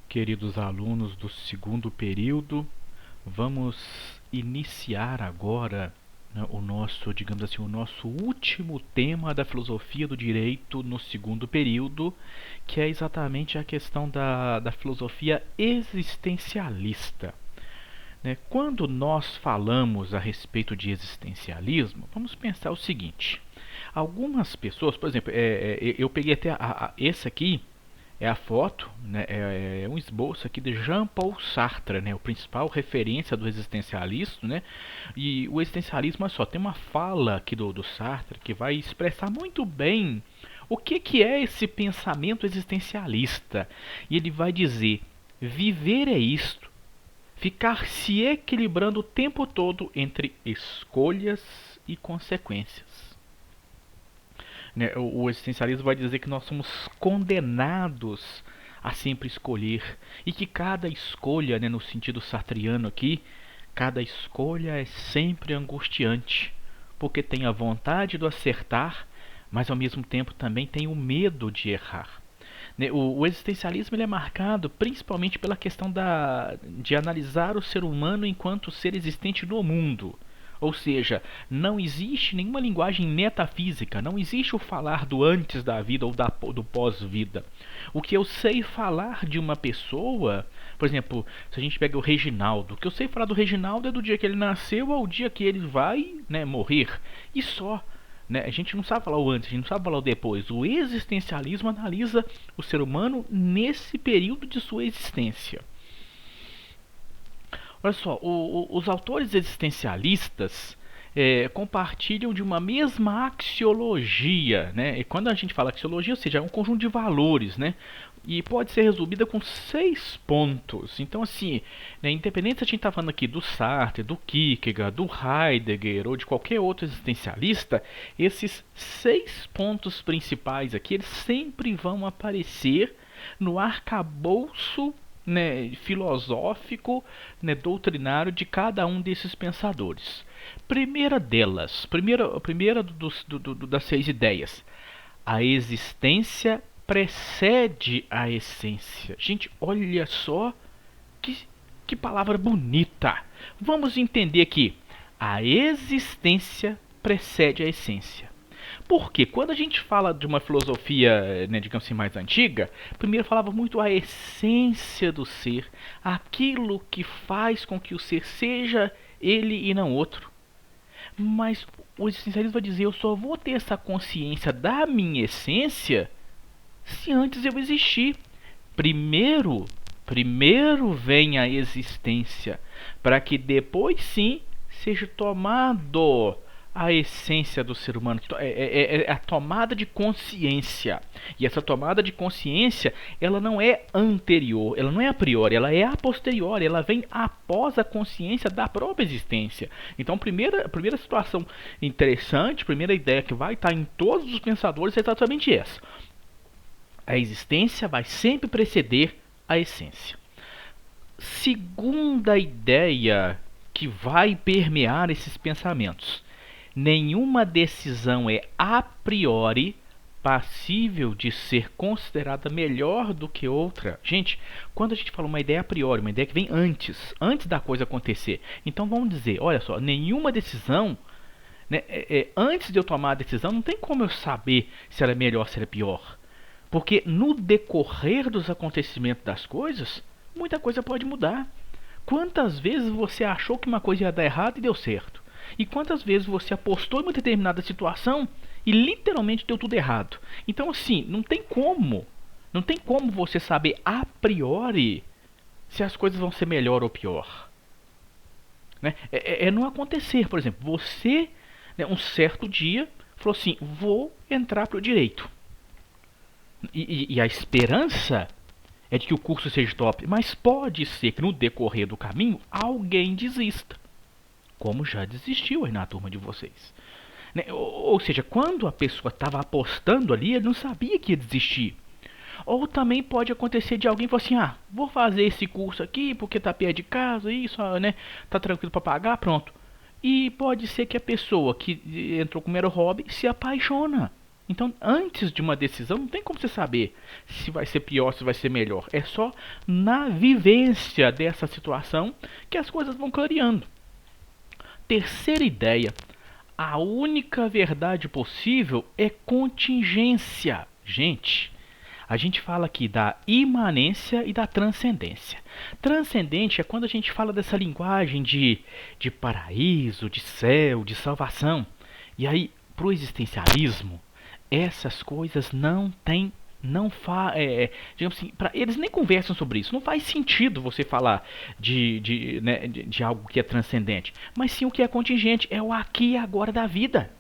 Queridos alunos do segundo período, vamos iniciar agora, né, o nosso último tema da filosofia do direito no segundo período, que é exatamente a questão da filosofia existencialista. Né? Quando nós falamos a respeito de existencialismo, vamos pensar o seguinte: algumas pessoas, por exemplo, eu peguei até esse aqui. É a foto, né, é um esboço aqui de Jean-Paul Sartre, né, o principal referência do existencialismo, né, e o existencialismo, olha só, tem uma fala aqui do Sartre que vai expressar muito bem o que é esse pensamento existencialista. E ele vai dizer: viver é isto, ficar se equilibrando o tempo todo entre escolhas e consequências. Né, o existencialismo vai dizer que nós somos condenados a sempre escolher e que cada escolha, né, no sentido sartriano aqui, cada escolha é sempre angustiante, porque tem a vontade do acertar, mas ao mesmo tempo também tem o medo de errar. Né, o existencialismo ele é marcado principalmente pela questão de analisar o ser humano enquanto ser existente no mundo. Ou seja, não existe nenhuma linguagem metafísica, não existe o falar do antes da vida ou do pós-vida. O que eu sei falar de uma pessoa, por exemplo, se a gente pega o Reginaldo, o que eu sei falar do Reginaldo é do dia que ele nasceu ao dia que ele vai, né, morrer. E só. Né? A gente não sabe falar o antes, a gente não sabe falar o depois. O existencialismo analisa o ser humano nesse período de sua existência. Olha só, os autores existencialistas compartilham de uma mesma axiologia, né? E quando a gente fala axiologia, ou seja, é um conjunto de valores, né? E pode ser resumida com 6 pontos. Então, assim, né, independente se a gente está falando aqui do Sartre, do Kierkegaard, do Heidegger ou de qualquer outro existencialista, esses 6 pontos principais aqui, eles sempre vão aparecer no arcabouço, né, filosófico, né, doutrinário de cada um desses pensadores. Primeira das 6 ideias: a existência precede a essência. Gente, olha só que palavra bonita. Vamos entender aqui: a existência precede a essência. Porque quando a gente fala de uma filosofia, né, digamos assim, mais antiga, primeiro falava muito a essência do ser, aquilo que faz com que o ser seja ele e não outro. Mas o existencialismo vai dizer: eu só vou ter essa consciência da minha essência se antes eu existir. Primeiro vem a existência, para que depois sim seja tomado a essência do ser humano, é a tomada de consciência. E essa tomada de consciência, ela não é anterior, ela não é a priori, ela é a posteriori, ela vem após a consciência da própria existência. Então, a primeira situação interessante, primeira ideia que vai estar em todos os pensadores é exatamente essa: a existência vai sempre preceder a essência. Segunda ideia que vai permear esses pensamentos: nenhuma decisão é a priori passível de ser considerada melhor do que outra. Gente, quando a gente fala uma ideia a priori, uma ideia que vem antes da coisa acontecer, então vamos dizer, olha só, nenhuma decisão, né, antes de eu tomar a decisão, não tem como eu saber se ela é melhor ou se ela é pior. Porque no decorrer dos acontecimentos das coisas, muita coisa pode mudar. Quantas vezes você achou que uma coisa ia dar errado e deu certo? E quantas vezes você apostou em uma determinada situação e literalmente deu tudo errado? Então, assim, não tem como você saber a priori se as coisas vão ser melhor ou pior. Né? É não acontecer. Por exemplo, você, né, um certo dia, falou assim: vou entrar para o direito. E a esperança é de que o curso seja top, mas pode ser que no decorrer do caminho alguém desista, como já desistiu aí na turma de vocês. Né? Ou seja, quando a pessoa estava apostando ali, ele não sabia que ia desistir. Ou também pode acontecer de alguém falar assim: ah, vou fazer esse curso aqui porque tá perto de casa, isso, né, tá tranquilo para pagar, pronto. E pode ser que a pessoa que entrou com mero hobby se apaixona. Então, antes de uma decisão, não tem como você saber se vai ser pior, se vai ser melhor. É só na vivência dessa situação que as coisas vão clareando. Terceira ideia: a única verdade possível é contingência. A gente fala aqui da imanência e da transcendência. Transcendente é quando a gente fala dessa linguagem de paraíso, de céu, de salvação. E aí, pro existencialismo, essas coisas não têm, não fa, digamos assim, eles nem conversam sobre isso. Não faz sentido você falar de algo que é transcendente, mas sim o que é contingente, é o aqui e agora da vida.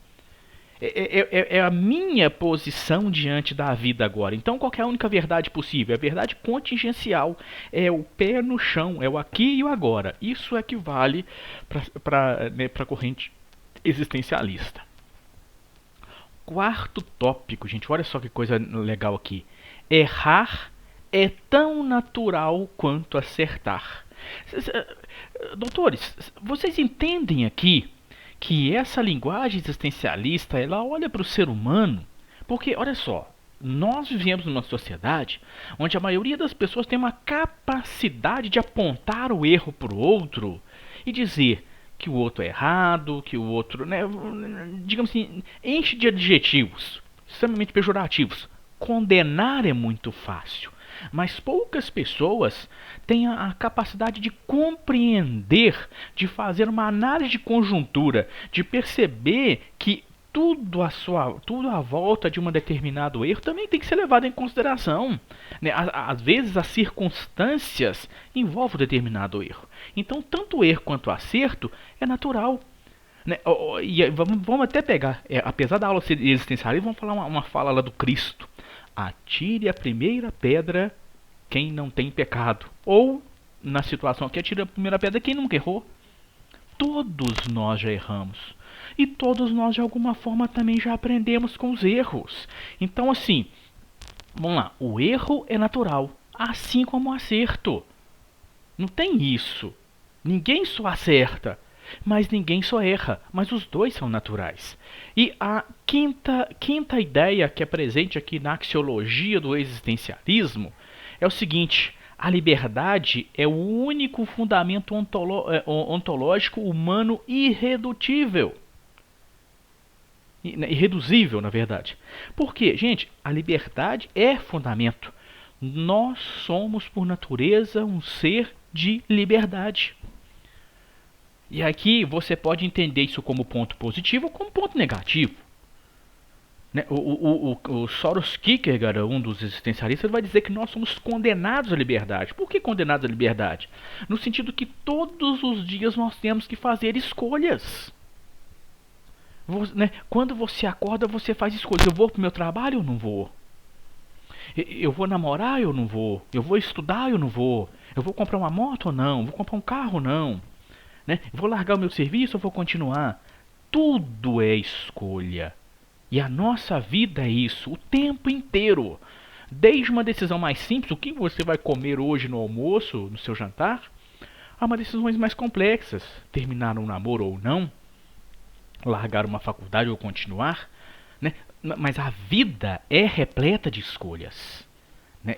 É a minha posição diante da vida agora. Então, qual é a única verdade possível? É a verdade contingencial. É o pé no chão, é o aqui e o agora. Isso é que vale para a corrente existencialista. Quarto tópico, gente, olha só que coisa legal aqui. Errar é tão natural quanto acertar. Doutores, vocês entendem aqui que essa linguagem existencialista, ela olha para o ser humano, porque, olha só, nós vivemos numa sociedade onde a maioria das pessoas tem uma capacidade de apontar o erro para o outro e dizer que o outro é errado, que o outro, digamos assim, enche de adjetivos extremamente pejorativos. Condenar é muito fácil, mas poucas pessoas têm a capacidade de compreender, de fazer uma análise de conjuntura, de perceber que tudo à volta de um determinado erro também tem que ser levado em consideração. Às vezes as circunstâncias envolvem um determinado erro. Então, tanto o erro quanto o acerto é natural. E vamos até pegar, apesar da aula ser existencialista, vamos falar uma fala lá do Cristo. Atire a primeira pedra quem não tem pecado. Ou, na situação aqui, atire a primeira pedra quem nunca errou. Todos nós já erramos. E todos nós, de alguma forma, também já aprendemos com os erros. Então, assim, vamos lá. O erro é natural, assim como o acerto. Não tem isso. Ninguém só acerta, mas ninguém só erra. Mas os dois são naturais. E a quinta ideia que é presente aqui na axiologia do existencialismo é o seguinte: a liberdade é o único fundamento ontológico humano irredutível. Irreduzível, na verdade. Por quê? Gente, a liberdade é fundamento. Nós somos, por natureza, um ser de liberdade. E aqui você pode entender isso como ponto positivo ou como ponto negativo. O Soros Kierkegaard, um dos existencialistas, vai dizer que nós somos condenados à liberdade. Por que condenados à liberdade? No sentido que todos os dias nós temos que fazer escolhas. Quando você acorda, você faz escolhas. Eu vou para o meu trabalho ou não vou? Eu vou namorar ou não vou? Eu vou estudar ou não vou? Eu vou comprar uma moto ou não? Vou comprar um carro ou não? Vou largar o meu serviço ou vou continuar? Tudo é escolha. E a nossa vida é isso, o tempo inteiro. Desde uma decisão mais simples, o que você vai comer hoje no almoço, no seu jantar, a uma decisões mais complexas. Terminar um namoro ou não, largar uma faculdade ou continuar. Mas a vida é repleta de escolhas.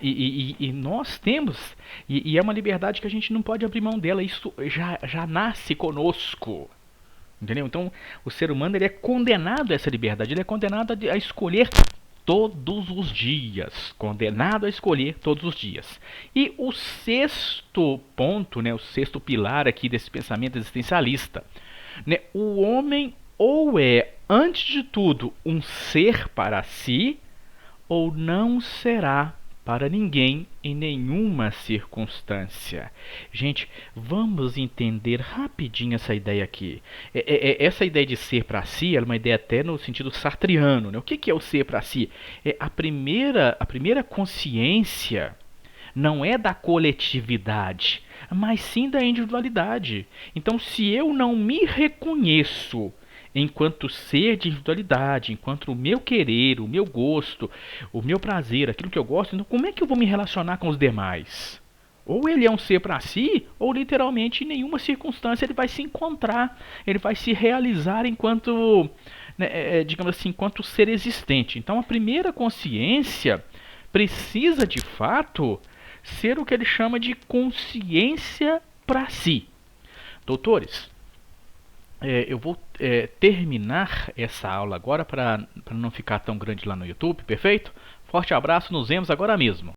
E nós temos, e é uma liberdade que a gente não pode abrir mão dela, isso já nasce conosco. Entendeu? Então, o ser humano ele é condenado a essa liberdade, ele é condenado a escolher todos os dias. Condenado a escolher todos os dias. E o sexto ponto, o sexto pilar aqui desse pensamento existencialista, o homem ou é, antes de tudo, um ser para si, ou não será para ninguém em nenhuma circunstância. Gente, vamos entender rapidinho essa ideia aqui. Essa ideia de ser para si é uma ideia até no sentido sartriano. O que é o ser para si? A primeira consciência não é da coletividade, mas sim da individualidade. Então, se eu não me reconheço enquanto ser de individualidade, enquanto o meu querer, o meu gosto, o meu prazer, aquilo que eu gosto, então como é que eu vou me relacionar com os demais? Ou ele é um ser para si, ou literalmente em nenhuma circunstância ele vai se encontrar, ele vai se realizar enquanto né, digamos assim, enquanto ser existente. Então a primeira consciência precisa de fato ser o que ele chama de consciência para si. Doutores, eu vou terminar essa aula agora para não ficar tão grande lá no YouTube, perfeito? Forte abraço, nos vemos agora mesmo.